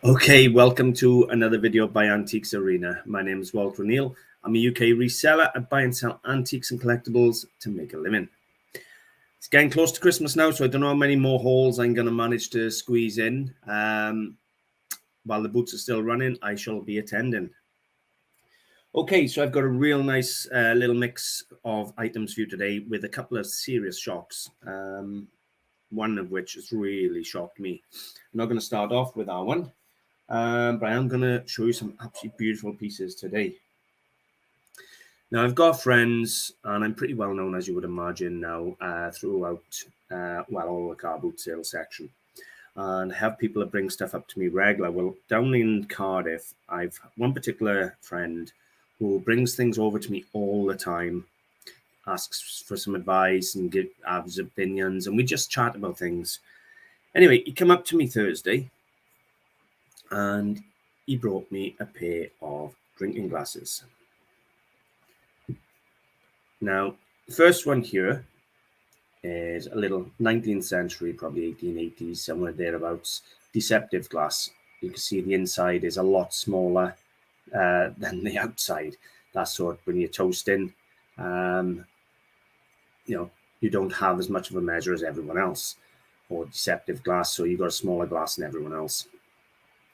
Okay, welcome to another video by AntiquesArena. My name is Walter O'Neill. I'm a UK reseller. I buy and sell antiques and collectibles to make a living. It's getting close to Christmas now, so I don't know how many more hauls I'm going to manage to squeeze in. While the boots are still running, I shall be attending. Okay, so I've got a real nice little mix of items for you today with a couple of serious shocks. One of which has really shocked me. I'm not going to start off with that one. But I am going to show you some absolutely beautiful pieces today. Now, I've got friends, and I'm pretty well known, as you would imagine now, throughout, all the car boot sales section. And I have people that bring stuff up to me regular. Well, down in Cardiff, I've one particular friend who brings things over to me all the time, asks for some advice and have his opinions, and we just chat about things. Anyway, he came up to me Thursday, and he brought me a pair of drinking glasses. Now, the first one here is a little 19th century, probably 1880s, somewhere thereabouts, deceptive glass. You can see the inside is a lot smaller than the outside. That's sort of when you're toasting, you don't have as much of a measure as everyone else, or deceptive glass, so you've got a smaller glass than everyone else.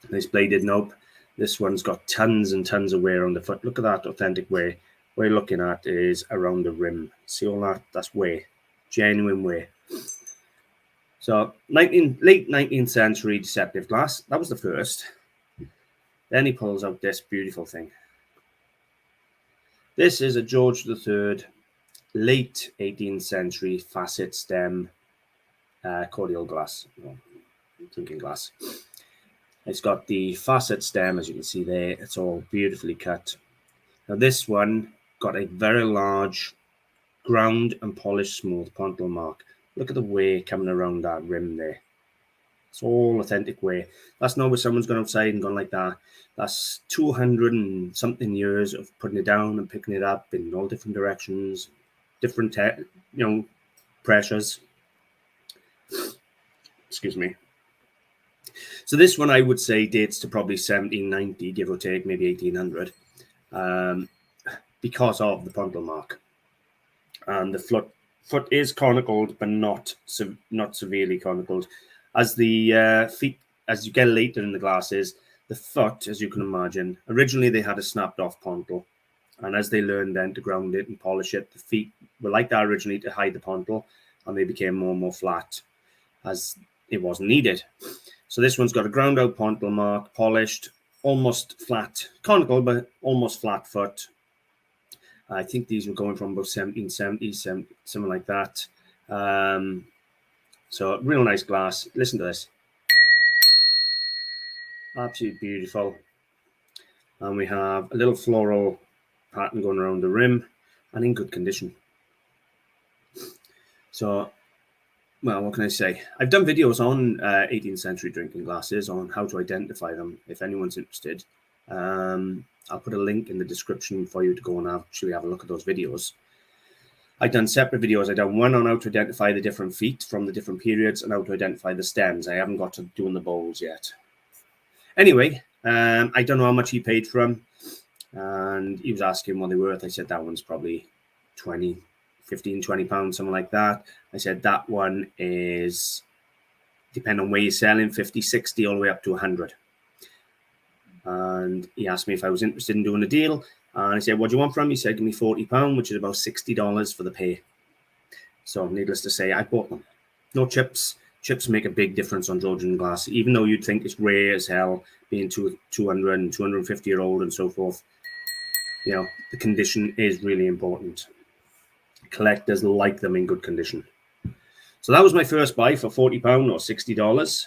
This bladed knob, this one's got tons and tons of wear on the foot. Look at that authentic wear. What you're looking at is around the rim. See all that? That's wear, genuine wear. So late 19th century deceptive glass. That was the first. Then he pulls out this beautiful thing. This is a George III, late 18th century facet stem cordial glass, drinking glass. It's got the facet stem, as you can see there. It's all beautifully cut. Now this one got a very large ground and polished smooth pontil mark. Look at the way coming around that rim there. It's all authentic way. That's not where someone's gone outside and gone like that. That's 200 and something years of putting it down and picking it up in all different directions, different pressures. Excuse me. So this one I would say dates to probably 1790, give or take, maybe 1800, because of the pontil mark. And the foot is conicled, but not severely conicled. As the feet, as you get later in the glasses, the foot, as you can imagine, originally they had a snapped off pontil. And as they learned then to ground it and polish it, the feet were like that originally to hide the pontil, and they became more and more flat as it wasn't needed. So this one's got a ground out pontil mark, polished, almost flat, conical, but almost flat foot. I think these were going from about 1770s, something like that. So real nice glass. Listen to this. Absolutely beautiful. And we have a little floral pattern going around the rim and in good condition. So, well, what can I say? I've done videos on 18th century drinking glasses on how to identify them. If anyone's interested, I'll put a link in the description for you to go and actually have a look at those videos. I've done separate videos. I've done one on how to identify the different feet from the different periods and how to identify the stems. I haven't got to doing the bowls yet. Anyway, I don't know how much he paid for them. And he was asking what they were worth. I said that one's probably 15, 20 pounds, something like that. I said that one is, depending on where you're selling, 50, 60, all the way up to 100. And he asked me if I was interested in doing a deal. And I said, what do you want from him? He said, give me £40, which is about $60 for the pair. So needless to say, I bought them. No chips. Chips make a big difference on Georgian glass. Even though you'd think it's rare as hell, being 200 and 250-year-old and so forth, the condition is really important. Collectors like them in good condition. So that was my first buy for £40 or $60.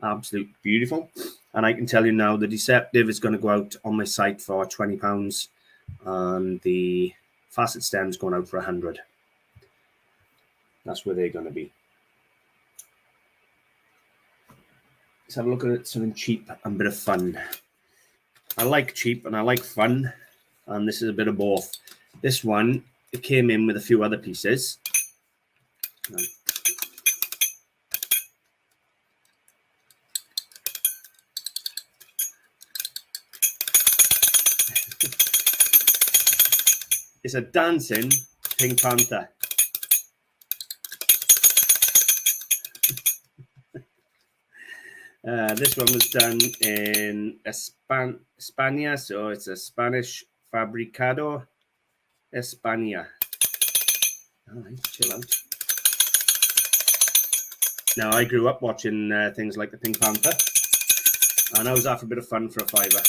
Absolutely beautiful. And I can tell you now, the deceptive is going to go out on my site for £20, and the facet stem's going out for 100. That's where they're going to be. Let's have a look at something cheap and a bit of fun. I like cheap and I like fun, and this is a bit of both. This one, it came in with a few other pieces. It's a dancing Pink Panther. This one was done in España, so it's a Spanish fabricado, España. All right, chill out. Now, I grew up watching things like the Pink Panther, and I was after a bit of fun for a fiver.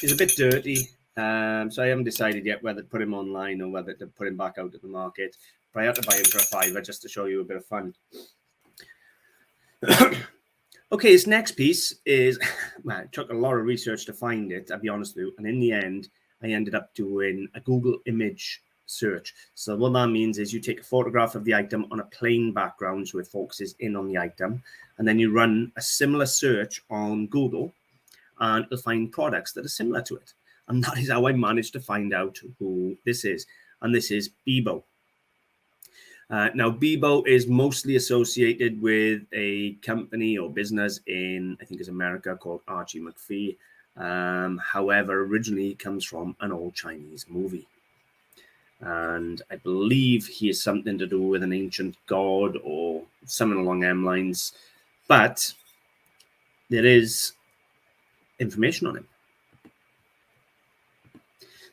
He's a bit dirty, so I haven't decided yet whether to put him online or whether to put him back out at the market. But I had to buy him for a fiver just to show you a bit of fun. Okay, this next piece is, well, it took a lot of research to find it, I'll be honest with you. And in the end, I ended up doing a Google image search. So what that means is you take a photograph of the item on a plain background so it focuses in on the item. And then you run a similar search on Google and you'll find products that are similar to it. And that is how I managed to find out who this is. And this is Bebo. Now, Bebo is mostly associated with a company or business in, I think it's America, called Archie McPhee. However, originally it comes from an old Chinese movie. And I believe he has something to do with an ancient god or something along them lines. But there is information on him.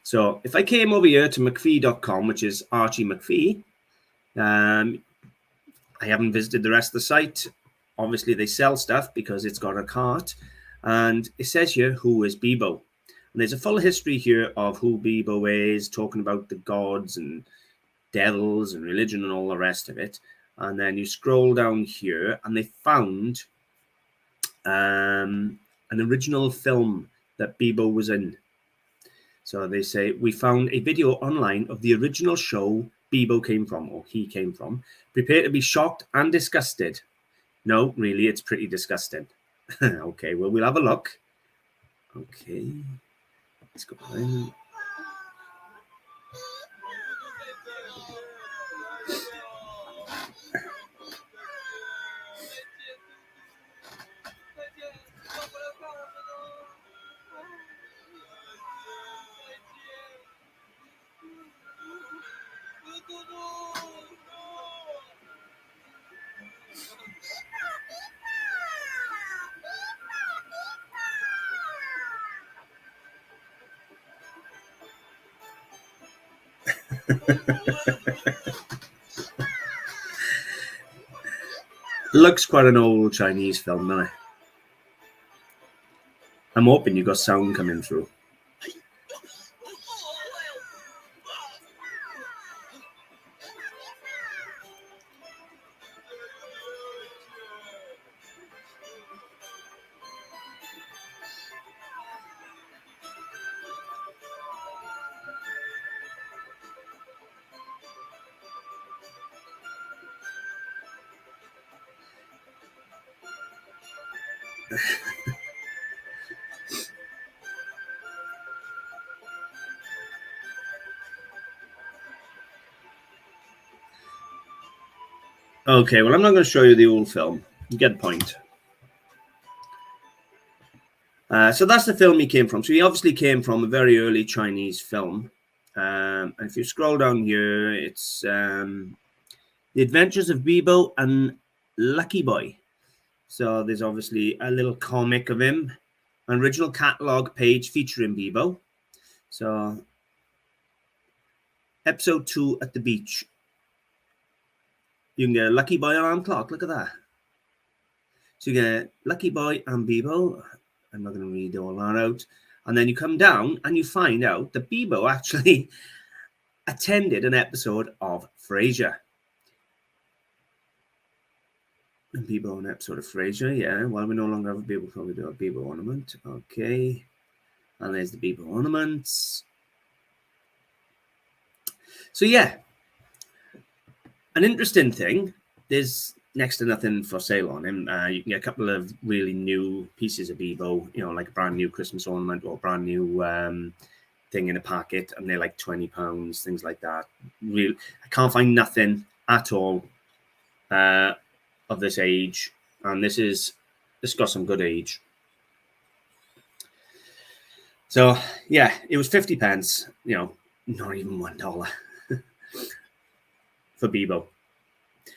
So if I came over here to McPhee.com, which is Archie McPhee, I haven't visited the rest of the site. Obviously, they sell stuff because it's got a cart. And it says here, who is Bebo? And there's a full history here of who Bebo is, talking about the gods and devils and religion and all the rest of it. And then you scroll down here, and they found an original film that Bebo was in. So they say, we found a video online of the original show Bebo came from, or he came from. Prepare to be shocked and disgusted. No, really, it's pretty disgusting. Okay, well, we'll have a look. Okay, let's go in. Looks quite an old Chinese film, doesn't it? I'm hoping you got sound coming through. Okay, well, I'm not going to show you the old film. You get the point. So that's the film he came from. So he obviously came from a very early Chinese film. And if you scroll down here, it's The Adventures of Bebo and Lucky Boy. So there's obviously a little comic of him, an original catalog page featuring Bebo. So episode 2 at the beach. You can get a Lucky Boy alarm clock. Look at that. So you get Lucky Boy and Bebo. I'm not going to read all that out. And then you come down and you find out that Bebo actually attended an episode of Frasier. And Bebo, an episode of Frasier, yeah. Well, we no longer have a Bebo, probably do a Bebo ornament. Okay. And there's the Bebo ornaments. So, yeah. An interesting thing, there's next to nothing for sale on him. You can get a couple of really new pieces of Bebo, you know, like a brand new Christmas ornament or a brand new thing in a packet, and they're like £20, things like that. I can't find nothing at all of this age, and this got some good age. So yeah, it was 50 pence, you know, not even $1 for Bebo.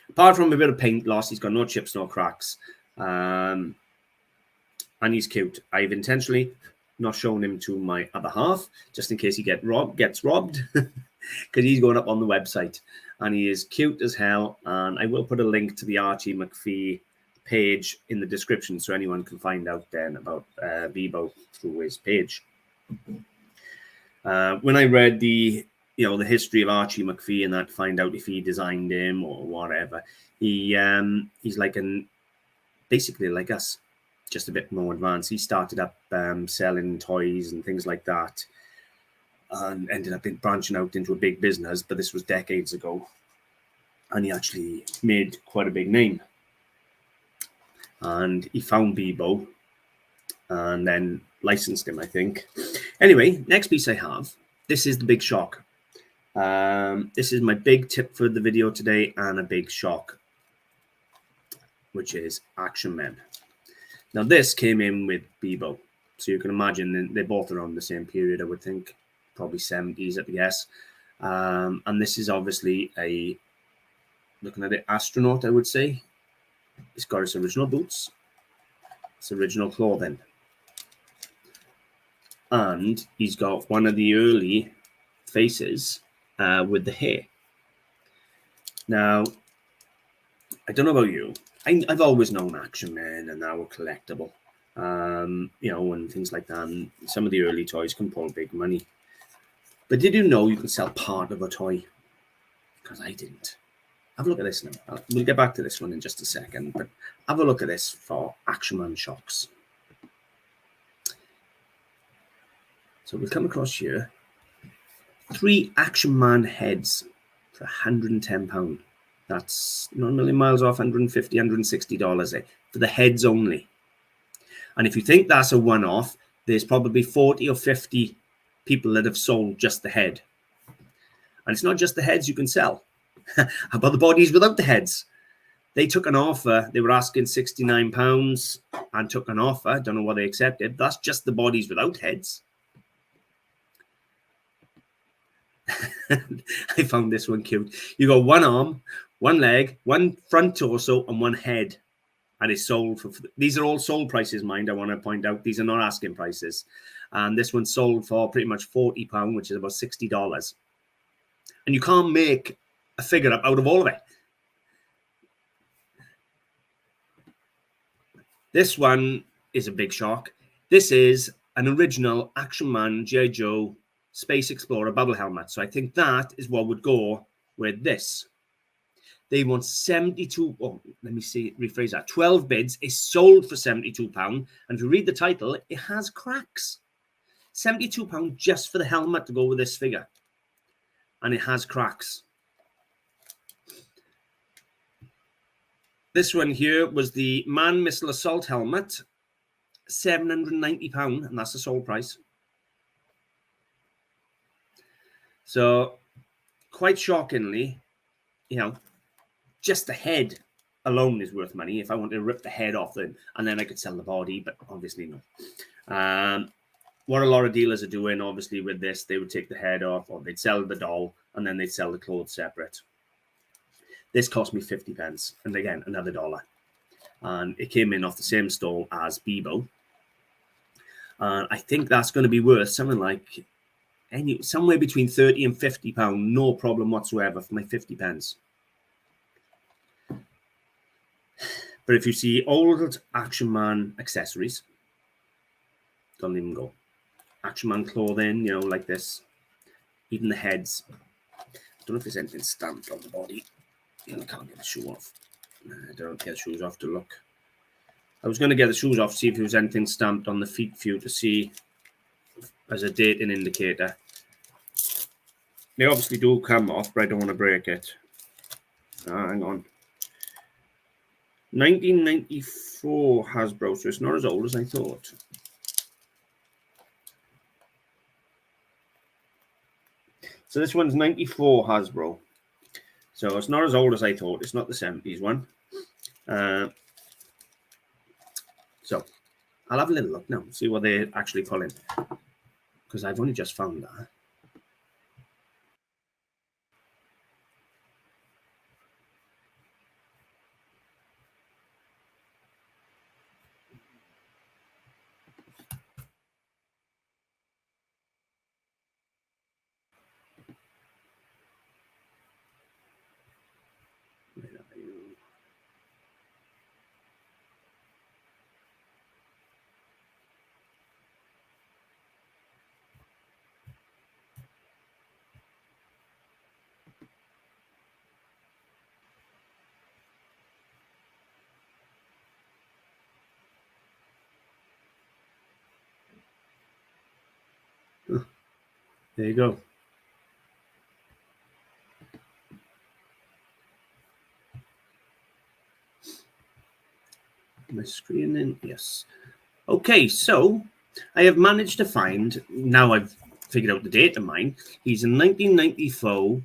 Apart from a bit of paint loss, he's got no chips, no cracks. And he's cute. I've intentionally not shown him to my other half, just in case he gets robbed, because he's going up on the website. And he is cute as hell. And I will put a link to the Archie McPhee page in the description so anyone can find out then about Bebo through his page. When I read the history of Archie McPhee and that, to find out if he designed him or whatever, he's like basically like us, just a bit more advanced. He started up selling toys and things like that, and ended up branching out into a big business. But this was decades ago, and he actually made quite a big name. And he found Bebo and then licensed him, I think. Anyway, next piece I have. This is the big shock. This is my big tip for the video today, and a big shock, which is Action Men. Now, this came in with Bebo, so you can imagine they're both around the same period, I would think, probably 70s at the guess. And this is obviously looking at the astronaut, I would say. It's got its original boots, its original clothing, and he's got one of the early faces with the hair. Now, I don't know about you. I've always known Action Men and they were collectible, and things like that. And some of the early toys can pull big money. But did you know you can sell part of a toy? Because I didn't. Have a look at this now. We'll get back to this one in just a second, but have a look at this for Action Man shocks. So we'll come across here. 3 Action Man heads for £110. That's not a million miles off, $150, $160 for the heads only. And if you think that's a one-off, there's probably 40 or 50 people that have sold just the head. And it's not just the heads you can sell. How about the bodies without the heads? They took an offer. They were asking £69 and took an offer. Don't know what they accepted. That's just the bodies without heads. I found this one cute. You got one arm, one leg, one front torso, and one head. And it's sold for, these are all sold prices, mind, I want to point out. These are not asking prices. And this one sold for pretty much £40, which is about $60. And you can't make a figure up out of all of it. This one is a big shock. This is an original Action Man G.I. Joe Space Explorer bubble helmet. So I think that is what would go with this. They want 72. Oh, let me see. Rephrase that. 12 bids. Is sold for £72. And if you read the title, it has cracks. £72 just for the helmet to go with this figure. And it has cracks. This one here was the Man Missile Assault helmet. £790. And that's the sold price. So, quite shockingly, just the head alone is worth money. If I wanted to rip the head off them, and then I could sell the body, but obviously no. What a lot of dealers are doing, obviously, with this, they would take the head off, or they'd sell the doll, and then they'd sell the clothes separate. This cost me 50p, and again, another $1. And it came in off the same stall as Bebo. And I think that's going to be worth something like somewhere between £30 and £50, no problem whatsoever for my 50p. But if you see old Action Man accessories, don't even go. Action Man clothing, like this. Even the heads. I don't know if there's anything stamped on the body. I can't get the shoe off. I don't get the shoes off to look. I was going to get the shoes off, see if there was anything stamped on the feet for you to see as a dating indicator. They obviously do come off, but I don't want to break it. Hang on. 1994 Hasbro, so it's not as old as I thought. So this one's 94 Hasbro. So it's not as old as I thought. It's not the 70s one. So I'll have a little look now, see what they're actually pulling. Because I've only just found that. There you go. My screen in, yes. Okay, so I have managed to find, now I've figured out the date of mine. He's a 1994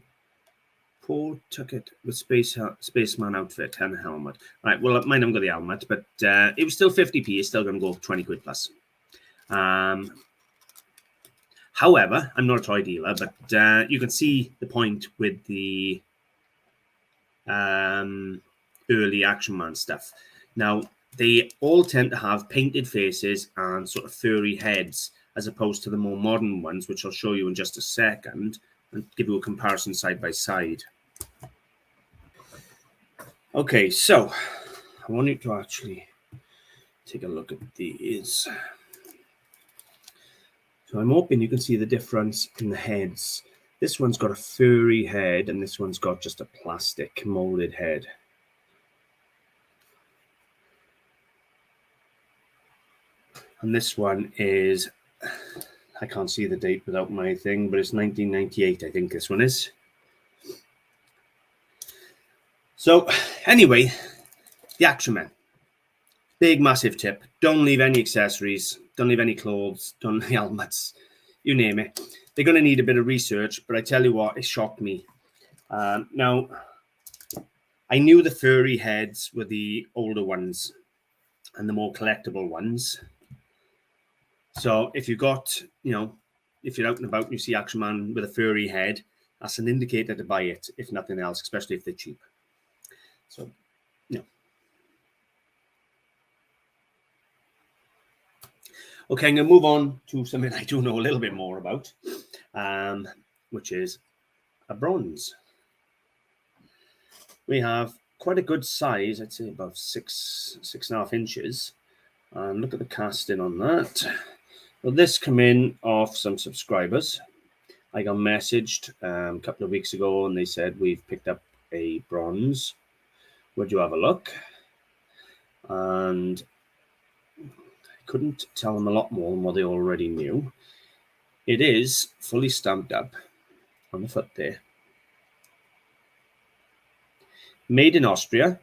Pawtucket with spaceman outfit and a helmet. Right, well, mine haven't got the helmet, but it was still 50p. It's still going to go 20 quid plus. However, I'm not a toy dealer, but you can see the point with the early Action Man stuff. Now, they all tend to have painted faces and sort of furry heads, as opposed to the more modern ones, which I'll show you in just a second and give you a comparison side by side. Okay, so I want you to actually take a look at these. So I'm hoping you can see the difference in the heads. This one's got a furry head, and this one's got just a plastic molded head. And this one is, I can't see the date without my thing, but it's 1998, I think this one is. So anyway, the Action Man. Big, massive tip. Don't leave any accessories. Don't leave any clothes. Don't leave helmets. You name it. They're going to need a bit of research, but I tell you what, it shocked me. Now, I knew the furry heads were the older ones and the more collectible ones. So if you got, if you're out and about and you see Action Man with a furry head, that's an indicator to buy it, if nothing else, especially if they're cheap. So, Okay, I'm going to move on to something I do know a little bit more about, which is a bronze. We have quite a good size, I'd say about 6.5 inches. And look at the casting on that. Well, this came in off some subscribers. I got messaged a couple of weeks ago, and they said, we've picked up a bronze. Would you have a look? And couldn't tell them a lot more than what they already knew. It is fully stamped up on the foot there. Made in Austria,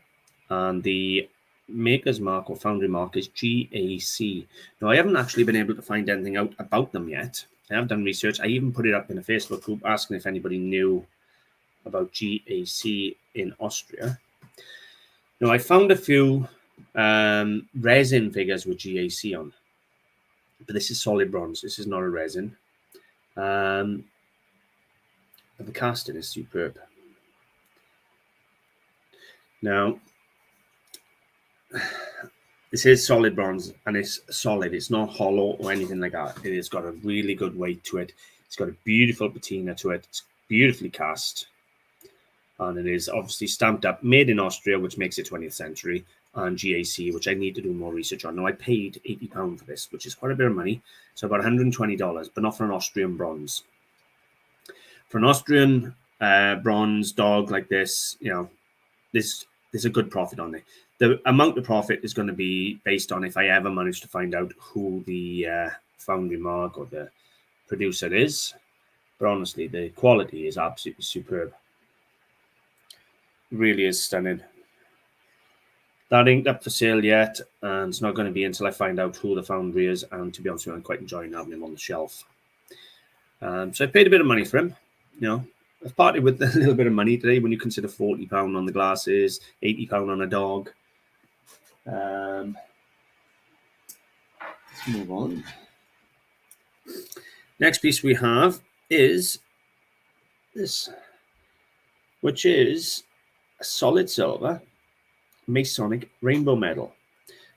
and the maker's mark or foundry mark is GAC. Now, I haven't actually been able to find anything out about them yet. I have done research. I even put it up in a Facebook group asking if anybody knew about GAC in Austria. Now, I found a few resin figures with GAC on, but this is solid bronze. This is not a resin. But the casting is superb. Now, this is solid bronze, and it's solid. It's not hollow or anything like that. It has got a really good weight to it. It's got a beautiful patina to it. It's beautifully cast. And it is obviously stamped up, made in Austria, which makes it 20th century, and GAC, which I need to do more research on. Now, I paid £80 for this, which is quite a bit of money. So about $120, but not for an Austrian bronze. For an Austrian bronze dog like this, there's a good profit on it. The amount of profit is going to be based on if I ever manage to find out who the foundry mark or the producer is. But honestly, the quality is absolutely superb. Really is stunning. That ain't up for sale yet, and it's not going to be until I find out who the foundry is. And to be honest with you, I'm quite enjoying having him on the shelf. So I paid a bit of money for him. I've parted with a little bit of money today when you consider £40 on the glasses, £80 on a dog. Let's move on. Next piece we have is this, which is a solid silver Masonic rainbow medal.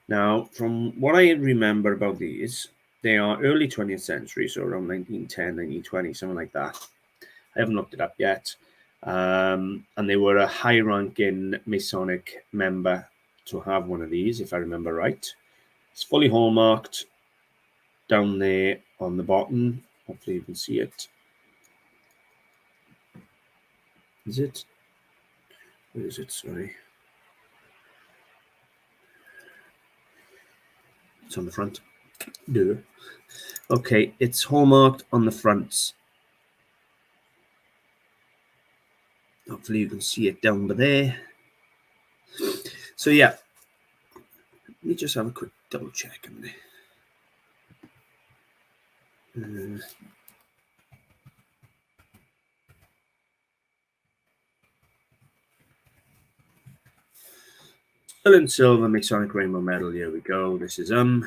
Now, from what I remember about these, they are early 20th century, so around 1910, 1920, something like that. I haven't looked it up yet. And they were a high-ranking Masonic member to have one of these, if I remember right. It's fully hallmarked down there on the bottom. Hopefully you can see it. Is it? Where is it? Sorry. It's on the front. Okay, it's hallmarked on the fronts. Hopefully you can see it down there. So yeah, let me just have a quick double check. Still in silver, Masonic Rainbow Medal. Here we go. This is so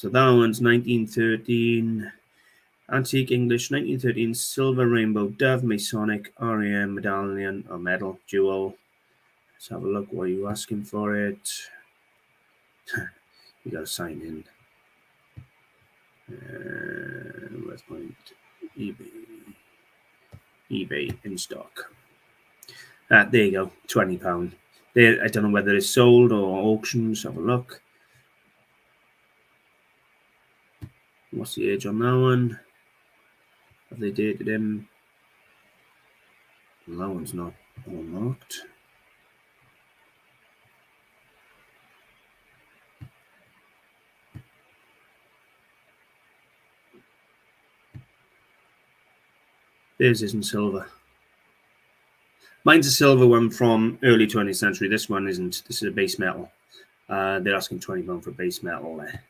that one's 1913. Antique English, 1913, Silver Rainbow Dove, Masonic, REM, Medallion, or Medal, Jewel. Let's have a look. What are you asking for it? You got to sign in. Where's my eBay in stock? There you go, £20. I don't know whether it's sold or auctions. Have a look. What's the age on that one? Have they dated him? That one's not all marked. Theirs isn't silver. Mine's a silver one from early 20th century. This one isn't. This is a base metal. They're asking £20 for base metal there.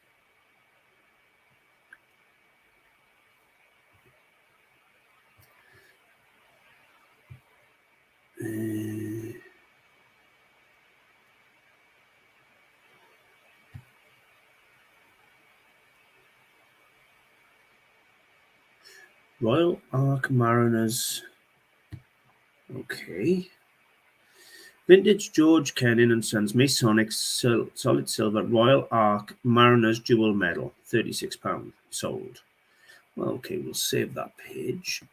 Royal Ark Mariners. Okay. Vintage George Kennan and Sons Masonic Solid Silver Royal Ark Mariners Jewel Medal. £36 sold. Well, okay, we'll save that page.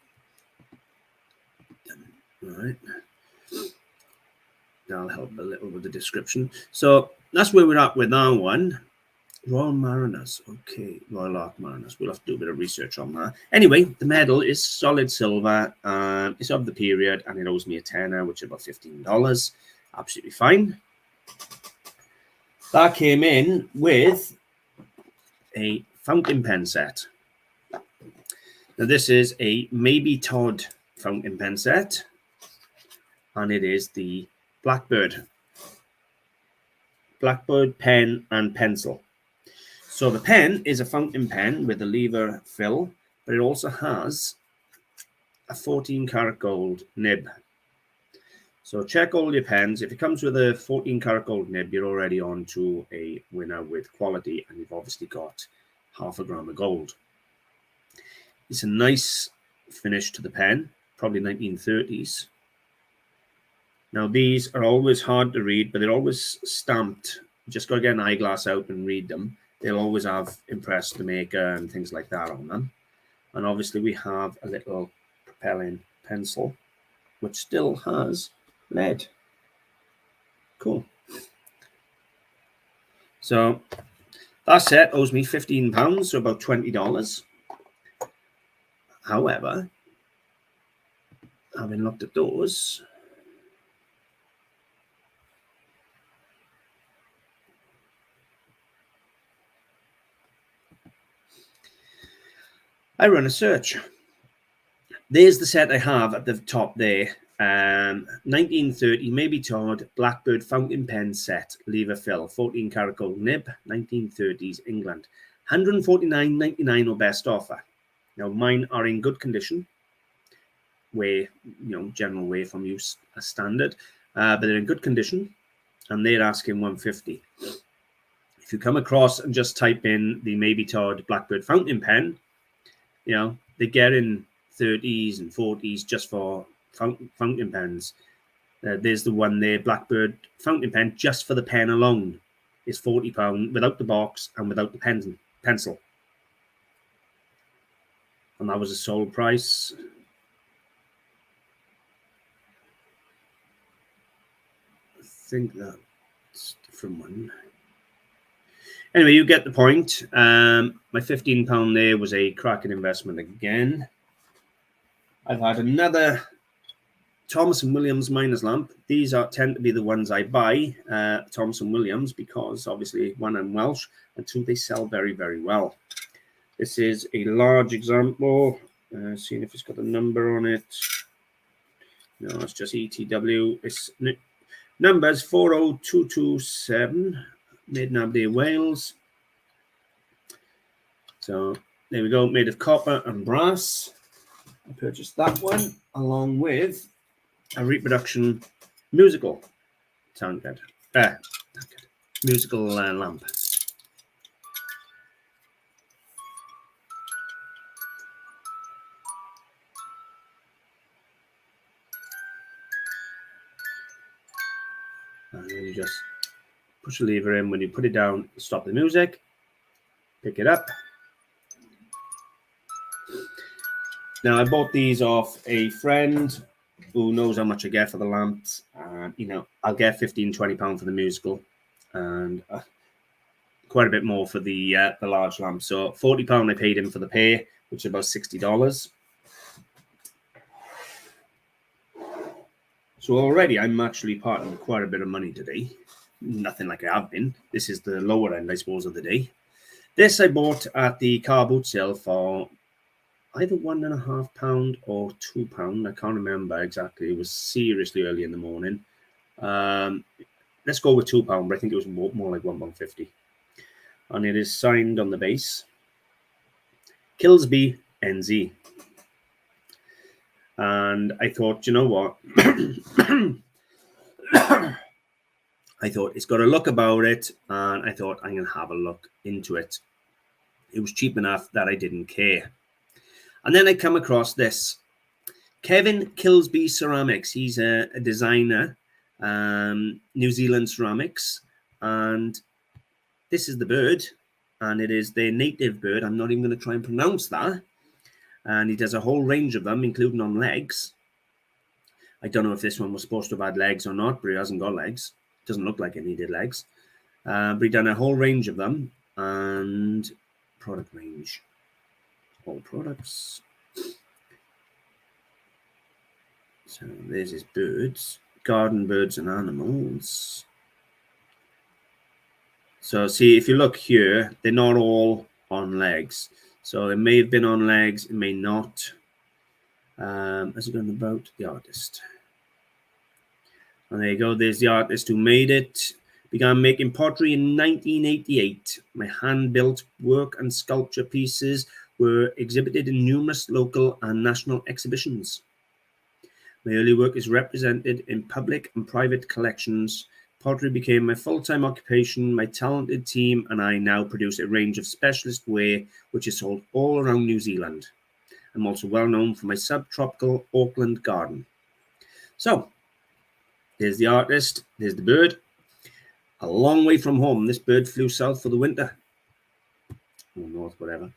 All right. That'll help a little with the description. So that's where we're at with that one. Royal Mariners. Okay, Royal Ark Mariners. We'll have to do a bit of research on that. Anyway, the medal is solid silver. It's of the period, and it owes me a tenner, which is about $15. Absolutely fine. That came in with a fountain pen set. Now, this is a Maybe Todd fountain pen set, and it is the Blackbird pen and pencil. So the pen is a fountain pen with a lever fill, but it also has a 14-karat gold nib. So check all your pens. If it comes with a 14-karat gold nib, you're already on to a winner with quality, and you've obviously got half a gram of gold. It's a nice finish to the pen, probably 1930s. Now, these are always hard to read, but they're always stamped. You just got to get an eyeglass out and read them. They'll always have impressed the maker and things like that on them. And obviously we have a little propelling pencil, which still has lead. Cool. So that set owes me £15, so about $20. However, having looked at those, I run a search. There's the set I have at the top there. 1930 Maybe Todd Blackbird fountain pen set, lever fill, 14-karat gold nib, 1930s England. $149.99 or best offer. Now, mine are in good condition, wear, general wear from use as standard, but they're in good condition, and they're asking $150. If you come across and just type in the Maybe Todd Blackbird fountain pen, they get in 30s and 40s just for fountain pens. There's the one there, Blackbird fountain pen, just for the pen alone is £40 without the box and without the pencil. And that was a sold price. I think that's a different one. Anyway, you get the point. My £15 there was a cracking investment again. I've had another Thomas & Williams miner's lamp. These tend to be the ones I buy, Thomas & Williams, because obviously, one, I'm Welsh, and two, they sell very, very well. This is a large example. Seeing if it's got a number on it. No, it's just ETW. It's numbers 40227, made in Aberdeen, Wales. So there we go, made of copper and brass. I purchased that one along with a reproduction musical sound good. Musical lamp. And then you just push the lever in. When you put it down, stop the music, pick it up. Now, I bought these off a friend who knows how much I get for the lamps. You know, I'll get £15-20 for the musical, and quite a bit more for the large lamp. So £40 I paid him for the pair, which is about $60. So already I'm actually parting with quite a bit of money today. Nothing like I have been. This is the lower end, I suppose, of the day. This I bought at the car boot sale for either £1.5 or £2. I can't remember exactly. It was seriously early in the morning. Let's go with £2, but I think it was more like £1.50. And it is signed on the base, Killsby NZ. And I thought, you know what? I thought it's got a look about it, and I thought I'm going to have a look into it. It was cheap enough that I didn't care. And then I come across this. Kevin Killsby Ceramics. He's a designer, New Zealand ceramics. And this is the bird, and it is their native bird. I'm not even going to try and pronounce that. And he does a whole range of them, including on legs. I don't know if this one was supposed to have had legs or not, but he hasn't got legs. Doesn't look like it needed legs. But he done a whole range of them. And product range. All products. So there's his birds. Garden birds and animals. So see, if you look here, they're not all on legs. So it may have been on legs, it may not. Has it gone about the artist? And there you go, there's the artist who made it. Began making pottery in 1988. My hand-built work and sculpture pieces were exhibited in numerous local and national exhibitions. My early work is represented in public and private collections. Pottery became my full-time occupation. My talented team and I now produce a range of specialist ware which is sold all around New Zealand. I'm also well known for my subtropical Auckland garden. So, there's the artist, there's the bird. A long way from home. This bird flew south for the winter. Or north, whatever.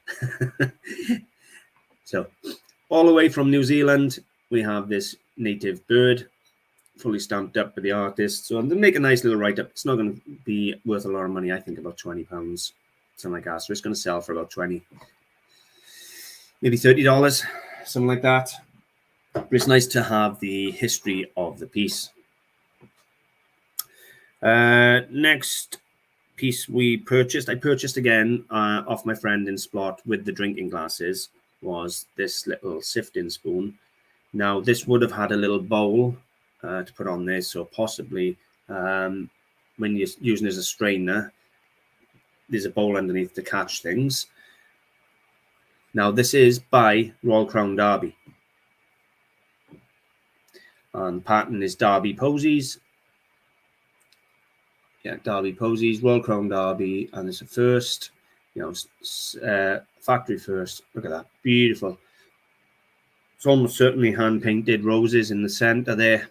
So, all the way from New Zealand, we have this native bird, fully stamped up by the artist. So I'm going to make a nice little write-up. It's not going to be worth a lot of money. I think about £20, something like that. So it's going to sell for about 20, maybe $30, something like that. But it's nice to have the history of the piece. Next piece we purchased, I purchased again off my friend in Splott with the drinking glasses, was this little sifting spoon. Now, this would have had a little bowl to put on this, so possibly when you're using it as a strainer, there's a bowl underneath to catch things. Now, this is by Royal Crown Derby. And the pattern is Derby Posies. Yeah, Derby Posies, Royal Crown Derby, and it's a first, you know, factory first. Look at that, beautiful. It's almost certainly hand-painted roses in the center there.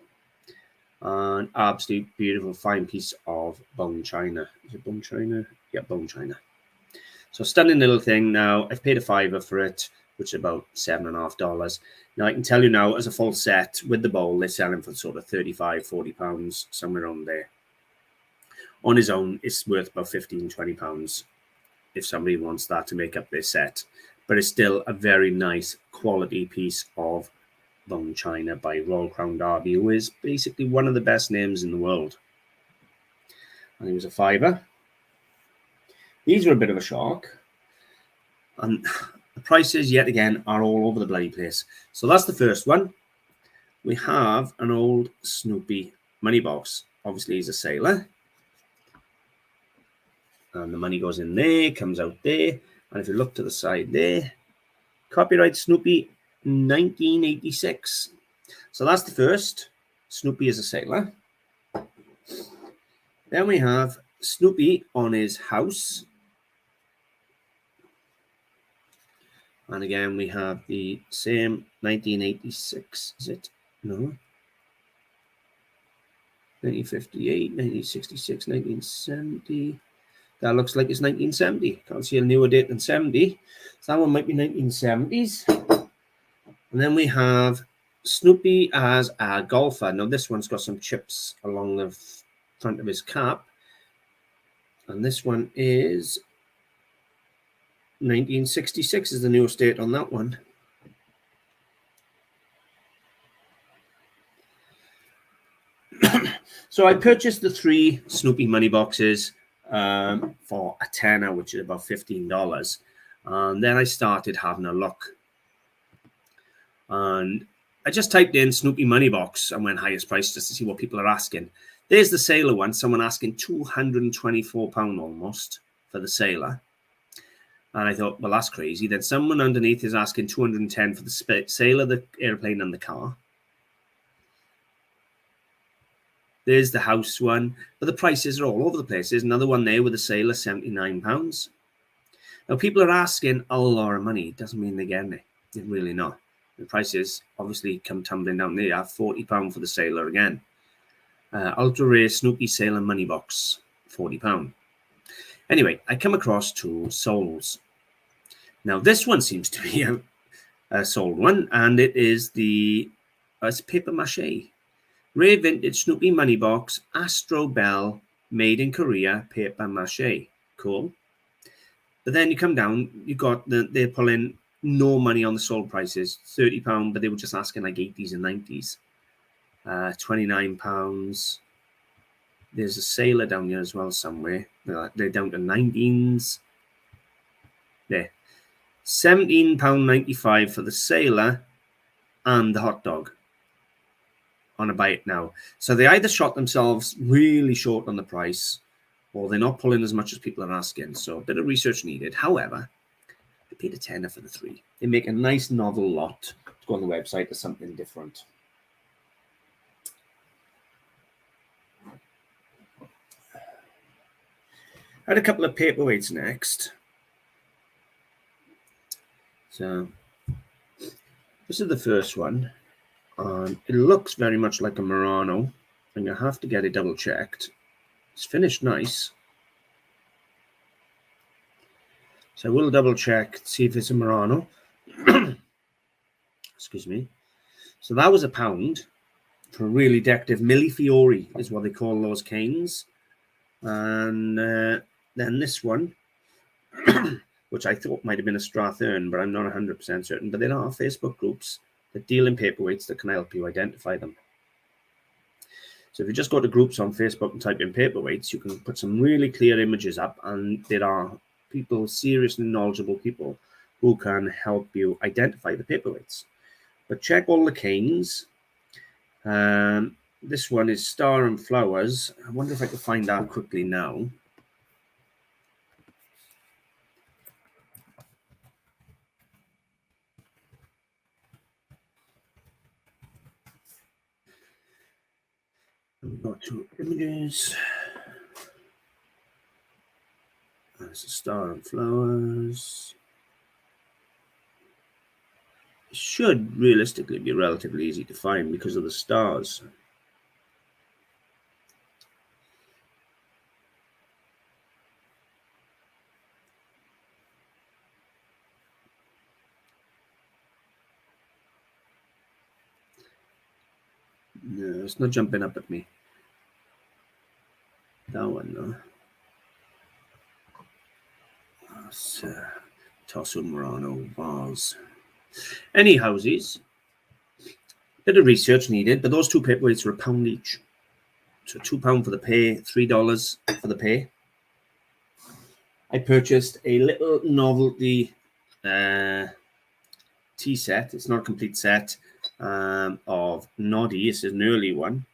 An absolute beautiful, fine piece of bone china. Is it bone china? Yeah, bone china. So stunning little thing. Now, I've paid $5 for it, which is about $7.50. Now, I can tell you now, as a full set with the bowl, they're selling for sort of £35-40, somewhere around there. On his own, it's worth about £15-20 if somebody wants that to make up their set. But it's still a very nice quality piece of bone china by Royal Crown Derby, who is basically one of the best names in the world. And he was a $5. These were a bit of a shock. And the prices, yet again, are all over the bloody place. So that's the first one. We have an old Snoopy Money Box. Obviously, he's a sailor. And the money goes in there, comes out there. And if you look to the side there, copyright Snoopy 1986. So that's the first. Snoopy is a sailor. Then we have Snoopy on his house. And again, we have the same 1986, is it? No. 1958, 1966, 1970. That looks like it's 1970. Can't see a newer date than 70. So that one might be 1970s. And then we have Snoopy as a golfer. Now this one's got some chips along the front of his cap. And this one is 1966 is the newest date on that one. So I purchased the 3 Snoopy Money Boxes for a tenner, which is about $15. And then I started having a look. And I just typed in Snoopy Money Box and went highest price just to see what people are asking. There's the sailor one. Someone asking £224 almost for the sailor. And I thought, well, that's crazy. Then someone underneath is asking $210 for the sailor, the airplane, and the car. There's the house one. But the prices are all over the place. There's another one there with the sailor, £79. Now, people are asking a lot of money. It doesn't mean they're getting it. They're really not. The prices obviously come tumbling down there. I have £40 for the sailor again. Ultra rare Snoopy Sailor Money Box, £40. Anyway, I come across 2 souls. Now, this one seems to be a sold one, and it is it's paper mache. Rare vintage Snoopy Money Box, Astro Bell, made in Korea, paper mache. Cool. But then you come down, you got they're pulling no money on the sold prices, £30, but they were just asking like 80s and 90s. £29. There's a sailor down here as well somewhere. They're down to 19s. There. £17.95 for the sailor and the hot dog. On a buy it now. So they either shot themselves really short on the price, or they're not pulling as much as people are asking. So a bit of research needed. However, I paid a tenner for the 3. They make a nice novel lot to go on the website as something different. I had a couple of paperweights next. So this is the first one. It looks very much like a Murano, and you have to get it double checked. It's finished nice. So I will double check, see if it's a Murano. Excuse me. So that was £1 for a really decorative Millefiori is what they call those canes. And then this one, which I thought might have been a Strathern, but I'm not 100% certain. But there are Facebook groups that deal in paperweights that can help you identify them. So if you just go to groups on Facebook and type in paperweights, you can put some really clear images up, and there are people, seriously knowledgeable people, who can help you identify the paperweights. But check all the canes. This one is Star and Flowers. I wonder if I can find that quickly now. We've got 2 images. There's a Star and Flowers. It should realistically be relatively easy to find because of the stars. No, it's not jumping up at me. That one, no. That's Tasso Murano vase. Any houses, bit of research needed, but those 2 paperweights are £1 each. So £2 for the pair, $3 for the pair. I purchased a little novelty tea set. It's not a complete set of Noddy. This is an early one.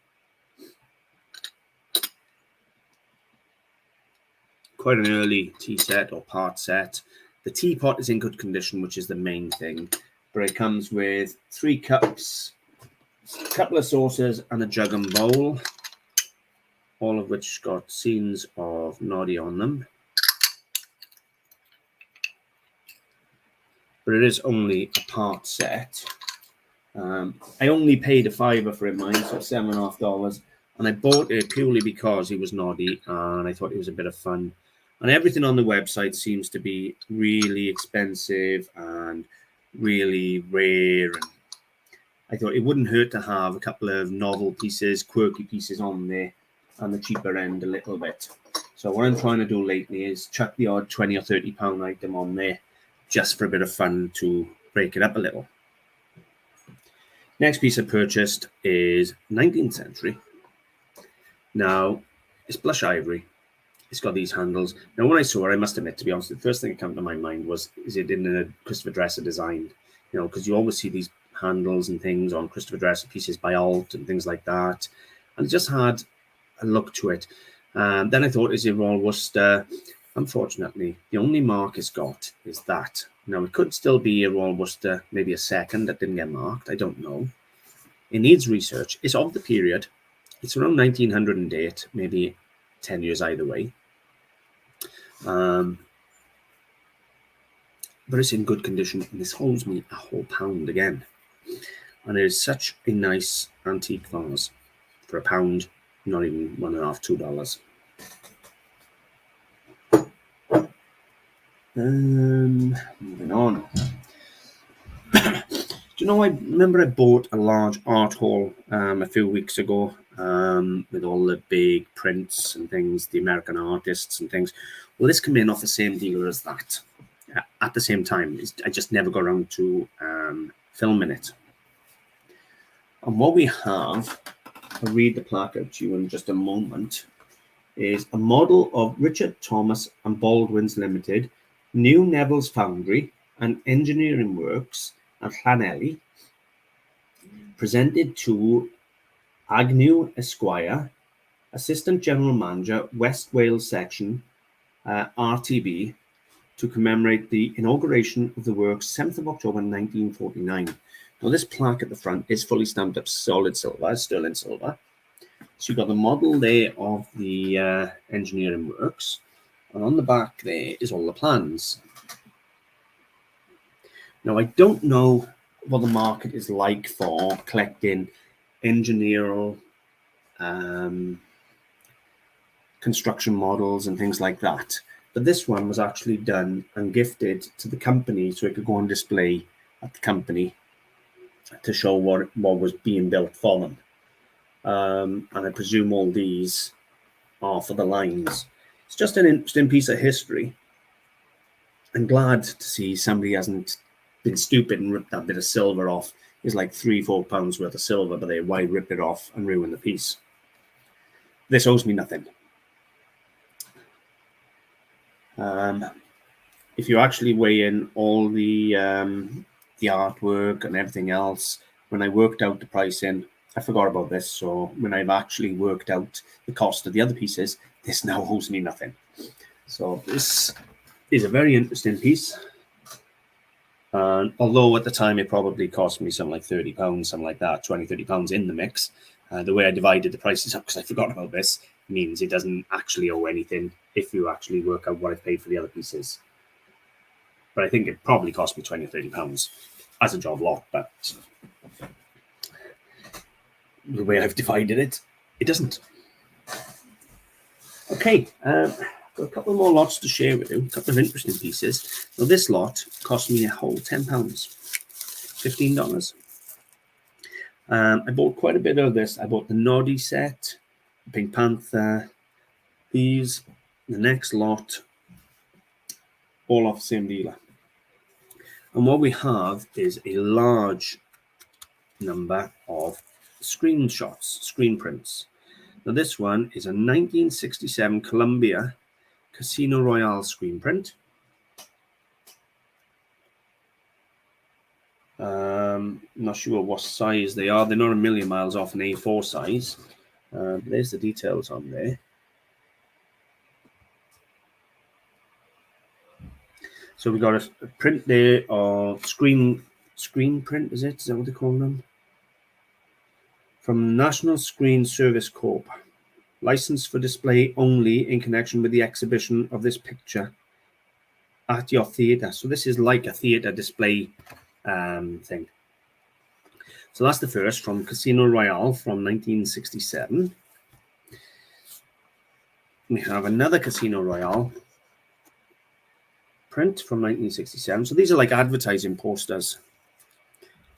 Quite an early tea set or part set. The teapot is in good condition, which is the main thing. But it comes with 3 cups, a couple of saucers, and a jug and bowl, all of which got scenes of Noddy on them. But it is only a part set. I only paid a $5 for it, mine, so $7.50. And I bought it purely because he was Noddy, and I thought it was a bit of fun. And everything on the website seems to be really expensive and really rare. And I thought it wouldn't hurt to have a couple of novel pieces, quirky pieces on there, and the cheaper end a little bit. So what I'm trying to do lately is chuck the odd £20 or £30 item on there, just for a bit of fun to break it up a little. Next piece I purchased is 19th century. Now, it's blush ivory. It's got these handles. Now, when I saw it, I must admit, to be honest, the first thing that came to my mind was, is it in a Christopher Dresser design? You know, because you always see these handles and things on Christopher Dresser pieces by Alt and things like that. And it just had a look to it. Then I thought, is it Royal Worcester? Unfortunately, the only mark it's got is that. Now, it could still be a Royal Worcester, maybe a second that didn't get marked. I don't know. It needs research. It's of the period. It's around 1908, maybe 10 years either way. But it's in good condition, and this holds me a whole pound again. And it is such a nice antique vase for a pound, not even $1.50, $2. Moving on. Do you know, I remember I bought a large art haul a few weeks ago with all the big prints and things, the American artists and things. Well, this came in off the same dealer as that at the same time. I just never got around to filming it. And what we have, I'll read the placard to you in just a moment, is a model of Richard Thomas and Baldwin's Limited, New Neville's Foundry and Engineering Works at Llanelli, presented to Agnew Esquire, Assistant General Manager, West Wales Section, RTB, to commemorate the inauguration of the works 7th of October 1949. Now, this plaque at the front is fully stamped up solid silver, sterling silver. So you've got the model there of the engineering works, and on the back there is all the plans. Now, I don't know what the market is like for collecting engineering, construction models and things like that. But this one was actually done and gifted to the company so it could go on display at the company to show what was being built for them. And I presume all these are for the lines. It's just an interesting piece of history. I'm glad to see somebody hasn't been stupid and ripped that bit of silver off. It's like £3-4 worth of silver, but why rip it off and ruin the piece? This owes me nothing. If you actually weigh in all the artwork and everything else, when I worked out the pricing, I forgot about this. So when I've actually worked out the cost of the other pieces, this now owes me nothing. So this is a very interesting piece. Although at the time it probably cost me something like £30, something like that, £20-30 in the mix. The way I divided the prices up, because I forgot about this, means it doesn't actually owe anything if you actually work out what I paid for the other pieces. But I think it probably cost me £20-30 as a job lot, but the way I've divided it, it doesn't. Okay, got a couple more lots to share with you, a couple of interesting pieces. Now, this lot cost me a whole £10, $15. I bought quite a bit of this. I bought the Noddy set, the Pink Panther, these, the next lot, all off the same dealer. And what we have is a large number of screenshots, screen prints. Now, this one is a 1967 Columbia Casino Royale screen print. Not sure what size they are. They're not a million miles off an A4 size. There's the details on there. So we got a print there of screen print, is it? Is that what they call them? From National Screen Service Corp. Licensed for display only in connection with the exhibition of this picture at your theatre. So this is like a theatre display thing. So that's the first, from Casino Royale from 1967. We have another Casino Royale print from 1967. So these are like advertising posters.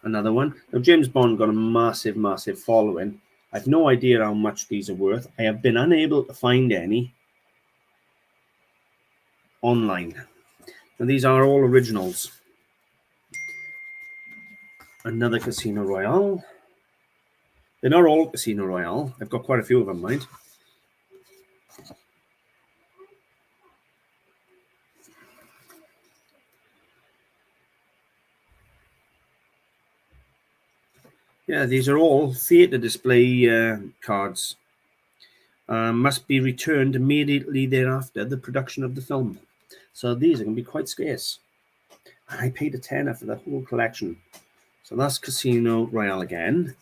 Another one. Now, James Bond got a massive, massive following. I have no idea how much these are worth. I have been unable to find any online. Now, these are all originals. Another Casino Royale. They're not all Casino Royale. I've got quite a few of them, mind. Yeah, these are all theatre display cards. Must be returned immediately thereafter the production of the film. So these are going to be quite scarce. I paid a tenner for the whole collection. So that's Casino Royale again.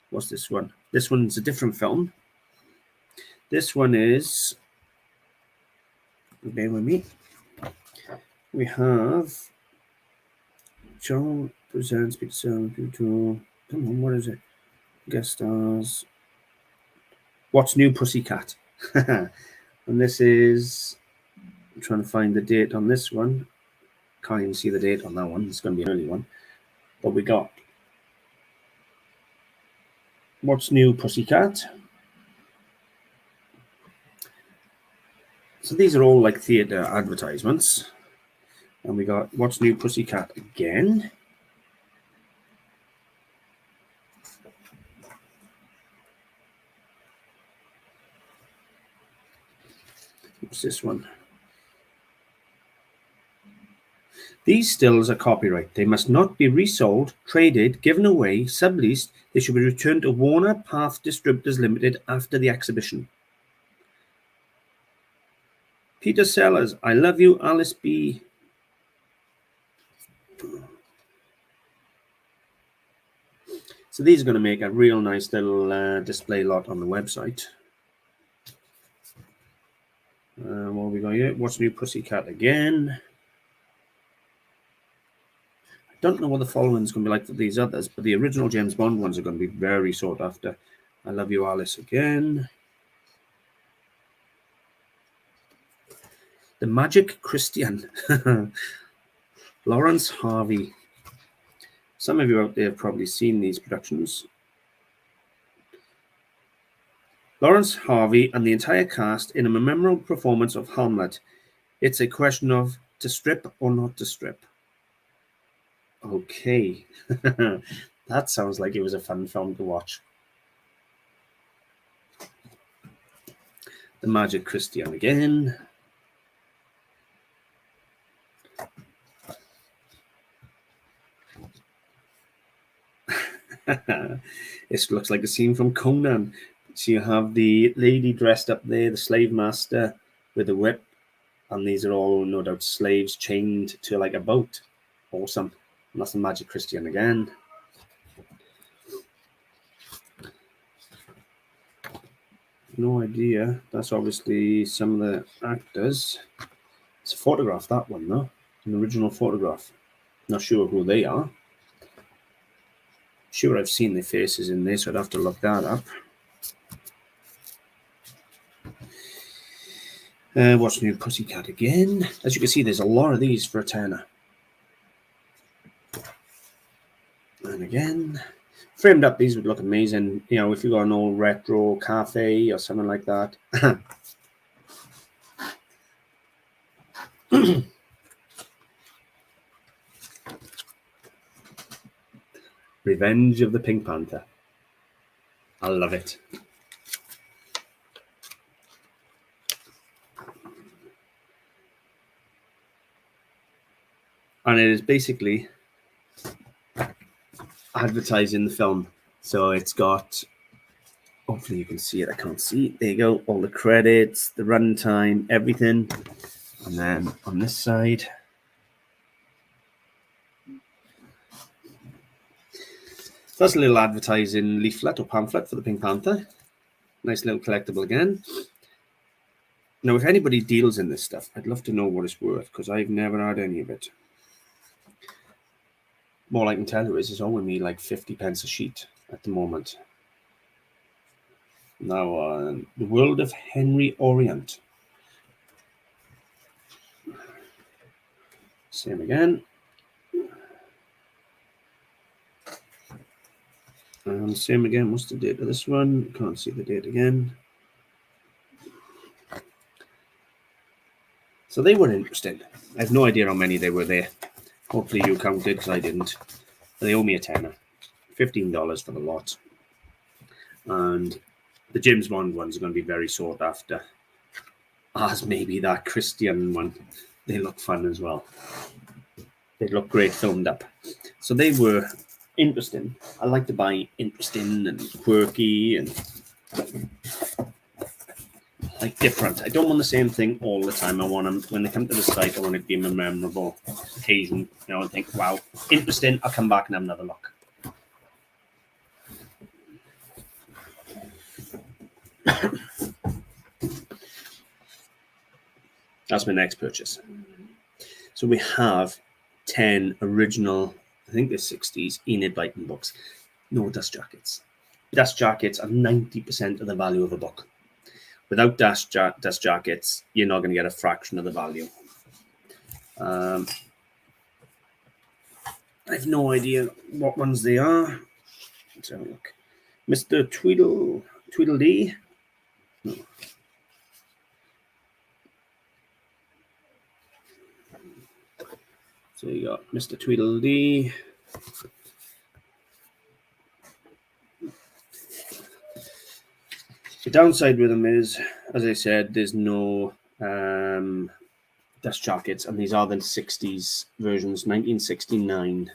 What's this one? This one's a different film. This one is, bear with me. We have John presents Pizza. Come on, what is it? Guest stars. What's New Pussycat? And this is, I'm trying to find the date on this one. Can't even see the date on that one. It's going to be an early one. But we got What's New Pussycat. So these are all like theatre advertisements. And we got What's New Pussycat again. What's this one? These stills are copyright. They must not be resold, traded, given away, subleased. They should be returned to Warner Path Distributors Limited after the exhibition. Peter Sellers, I love you, Alice B. So these are going to make a real nice little display lot on the website. What have we got here? What's New Pussycat again? I don't know what the following is going to be like for these others, but the original James Bond ones are going to be very sought after. I love you, Alice, again. The Magic Christian. Lawrence Harvey. Some of you out there have probably seen these productions. Lawrence Harvey and the entire cast in a memorable performance of Hamlet. It's a question of to strip or not to strip. Okay. That sounds like it was a fun film to watch. The Magic Christian again. This looks like a scene from Conan. So you have the lady dressed up there, the slave master with a whip, and these are all no doubt slaves chained to like a boat. Awesome. And that's the Magic Christian again. No idea. That's obviously some of the actors. It's a photograph, that one, though. An original photograph. Not sure who they are. Sure, I've seen their faces in this, so I'd have to look that up. What's New Pussycat again? As you can see, there's a lot of these for a tenner. And again, framed up, these would look amazing. You know, if you got an old retro cafe or something like that. Revenge of the Pink Panther. I love it. And it is basically advertising the film. So it's got, hopefully you can see it. I can't see it. There you go. All the credits, the runtime, everything. And then on this side, that's a little advertising leaflet or pamphlet for the Pink Panther. Nice little collectible again. Now, if anybody deals in this stuff, I'd love to know what it's worth, because I've never had any of it. All I can tell you is it's owing me like 50 pence a sheet at the moment. Now, the World of Henry Orient. Same again. And same again. What's the date of this one? Can't see the date again. So they were interesting. I have no idea how many they were there. Hopefully you counted, because I didn't. They owe me a tenner. $15 for the lot. And the James Bond ones are going to be very sought after, as maybe that Christian one. They look fun as well. They look great filmed up. So they were interesting. I like to buy interesting and quirky and like different. I don't want the same thing all the time. I want them, when they come to the site, I want it to be a memorable occasion. You know, and think, wow, interesting. I'll come back and have another look. That's my next purchase. So we have 10 original, I think they're 60s, Enid Blyton books. No dust jackets. Dust jackets are 90% of the value of a book. Without dust jackets, you're not going to get a fraction of the value. I have no idea what ones they are. Let's have a look. Mr. Tweedledee. No. So you got Mr. Tweedledee. The downside with them is, as I said, there's no dust jackets, and these are the 60s versions, 1969.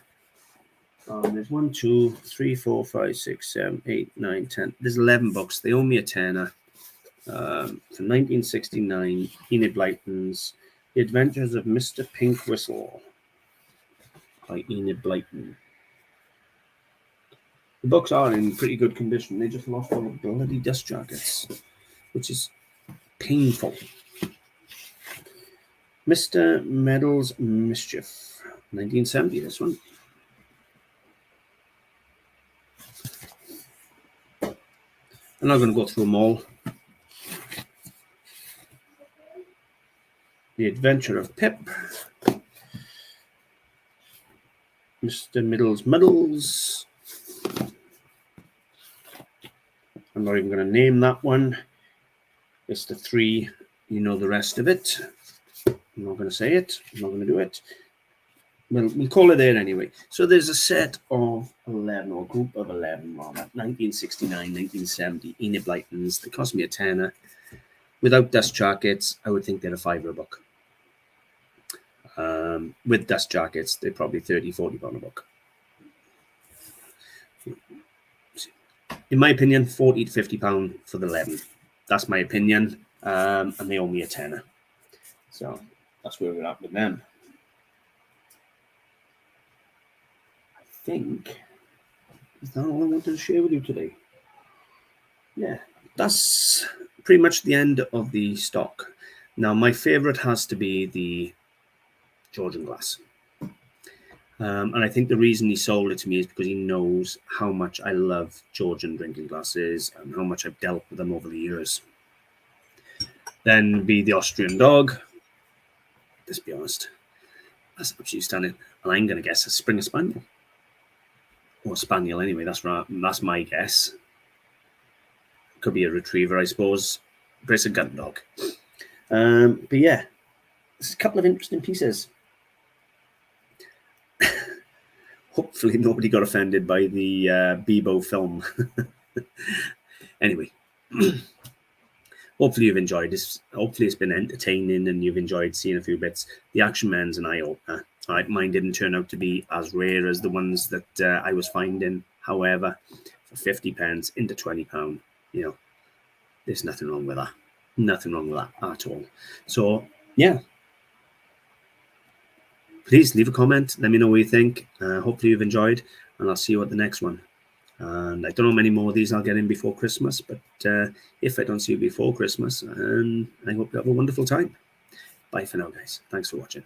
There's 1, 2, 3, 4, 5, 6, 7, 8, 9, 10. There's 11 books. They owe me a tenner. From 1969, Enid Blyton's The Adventures of Mr. Pink Whistle by Enid Blyton. The books are in pretty good condition. They just lost all the bloody dust jackets, which is painful. Mr. Meddle's Mischief, 1970, this one. I'm not going to go through them all. The Adventure of Pip. Mr. Middle's Muddles. I'm not even going to name that one. It's the 3. You know the rest of it. I'm not going to say it. I'm not going to do it. We'll call it there anyway. So there's a set of 11, or a group of 11, rather. 1969, 1970, Enid Blyton's. They cost me a tenner. Without dust jackets, I would think they're a £5 a book. With dust jackets, they're probably £30, £40 a book. In my opinion, £40 to £50 for the 11. That's my opinion. And they owe me a tenner. So that's where we're at with them. I think, is that all I wanted to share with you today? Yeah, that's pretty much the end of the stock. Now, my favorite has to be the Georgian glass. And I think the reason he sold it to me is because he knows how much I love Georgian drinking glasses and how much I've dealt with them over the years. Then be the Austrian dog. Let's be honest. That's absolutely stunning. And I'm going to guess a Springer Spaniel. Or a Spaniel anyway, that's right. That's my guess. Could be a Retriever, I suppose. But it's a gun dog. But yeah, there's a couple of interesting pieces. Hopefully nobody got offended by the Bebo film. Anyway, hopefully you've enjoyed this. Hopefully it's been entertaining and you've enjoyed seeing a few bits. The Action Man's an eye-opener. Mine didn't turn out to be as rare as the ones that I was finding. However, for 50 pence into £20, you know, there's nothing wrong with that. Nothing wrong with that at all. So, yeah. Please leave a comment. Let me know what you think. Hopefully you've enjoyed, and I'll see you at the next one. And I don't know how many more of these I'll get in before Christmas, but if I don't see you before Christmas, I hope you have a wonderful time. Bye for now, guys. Thanks for watching.